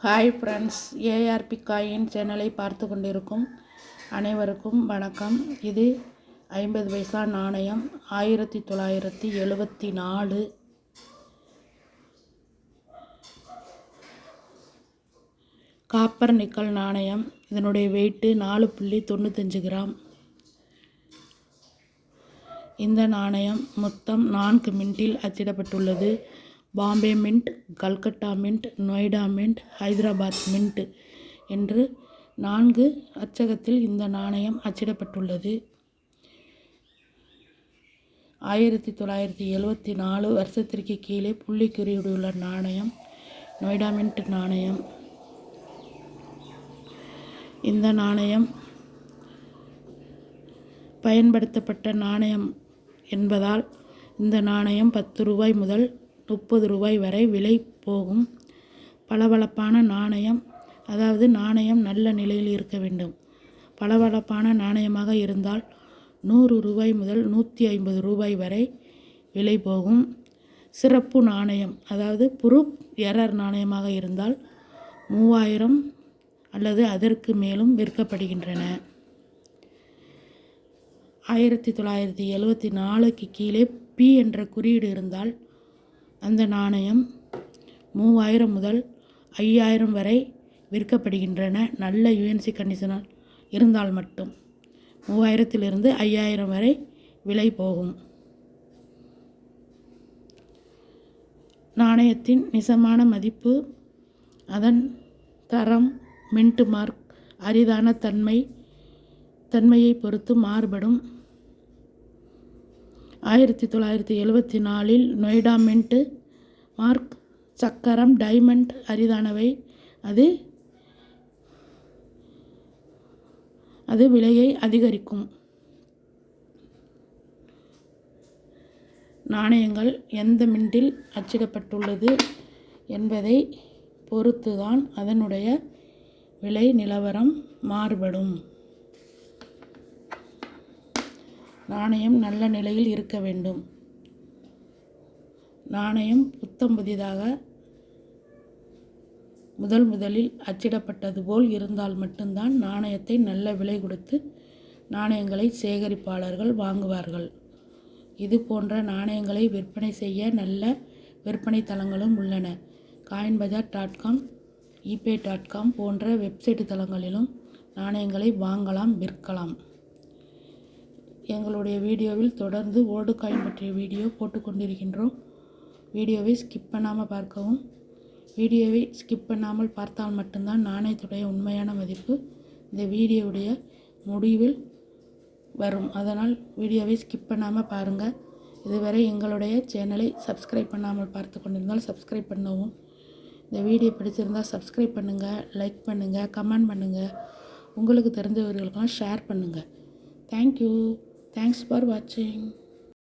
Hi friends, ARP coin சேனலை பார்த்து கொண்டிருக்கும் அனைவருக்கும் வணக்கம். இது 50 பைசா நாணயம் 1974 காப்பர் நிக்கல் நாணயம். இதனுடைய வெயிட்டு 4.95 கிராம். இந்த நாணயம் மொத்தம் 4 மின்ட்டில் அச்சிடப்பட்டுள்ளது. Bombay mint, Calcutta mint, Noida mint, Hyderabad mint என்று 4 அச்சகத்தில் இந்த நாணயம் அச்சிடப்பட்டுள்ளது. 1974 வருஷத்திற்கு கீழே புள்ளி குறியீடுள்ள நாணயம் நொய்டா மின்ட் நாணயம். இந்த நாணயம் பயன்படுத்தப்பட்ட நாணயம் என்பதால் இந்த நாணயம் 10 ரூபாய் முதல் 30 ரூபாய் வரை விலை போகும். பளபளப்பான நாணயம், அதாவது நாணயம் நல்ல நிலையில் இருக்க வேண்டும். பளபளப்பான நாணயமாக இருந்தால் 100 ரூபாய் முதல் 150 ரூபாய் வரை விலை போகும். சிறப்பு நாணயம், அதாவது ப்ரூஃப் எரர் நாணயமாக இருந்தால் 3000 அல்லது அதற்கு மேலும் விற்கப்படுகின்றன. 1974க்கு கீழே பி என்ற குறியீடு இருந்தால் அந்த நாணயம் 3000 முதல் 5000 வரை விற்கப்படுகின்றன. நல்ல யுஎன்சி கண்டிஷனால் இருந்தால் மட்டும் 3000 5000 வரை விலை போகும். நாணயத்தின் நிஜமான மதிப்பு அதன் தரம், மின்ட் மார்க், அரிதான தன்மையை பொறுத்து மாறுபடும். 1974இல் நொய்டா மின்ட் மார்க் சக்கரம் டைமண்ட் அரிதானவை. அது விலையை அதிகரிக்கும். நாணயங்கள் எந்த மின்ட்டில் அச்சிடப்பட்டுள்ளது என்பதை பொறுத்துதான் அதனுடைய விலை நிலவரம் மாறுபடும். நாணயம் நல்ல நிலையில் இருக்க வேண்டும். நாணயம் புத்தம் புதிதாக முதலில் அச்சிடப்பட்டது போல் இருந்தால் மட்டும்தான் நாணயத்தை நல்ல விலை கொடுத்து நாணயங்களை சேகரிப்பாளர்கள் வாங்குவார்கள். இது போன்ற நாணயங்களை விற்பனை செய்ய நல்ல விற்பனை தளங்களும் உள்ளன. coinbazaar.com, ebay.com போன்ற வெப்சைட் தளங்களிலும் நாணயங்களை வாங்கலாம், விற்கலாம். எங்களுடைய வீடியோவில் தொடர்ந்து ஓல்டு காயின் பற்றிய வீடியோ போட்டுக்கொண்டிருக்கின்றோம். வீடியோவை ஸ்கிப் பண்ணாமல் பார்க்கவும். வீடியோவை ஸ்கிப் பண்ணாமல் பார்த்தால் மட்டும்தான் நாணயத்துடைய உண்மையான மதிப்பு இந்த வீடியோவுடைய முடிவில் வரும். அதனால் வீடியோவை ஸ்கிப் பண்ணாமல் பாருங்கள். இதுவரை எங்களுடைய சேனலை சப்ஸ்கிரைப் பண்ணாமல் பார்த்து கொண்டிருந்தால் சப்ஸ்கிரைப் பண்ணவும். இந்த வீடியோ பிடிச்சிருந்தால் சப்ஸ்கிரைப் பண்ணுங்கள், லைக் பண்ணுங்கள், கமெண்ட் பண்ணுங்கள். உங்களுக்கு தெரிஞ்சவர்களுக்கெல்லாம் ஷேர் பண்ணுங்கள். தேங்க்யூ. Thanks for watching.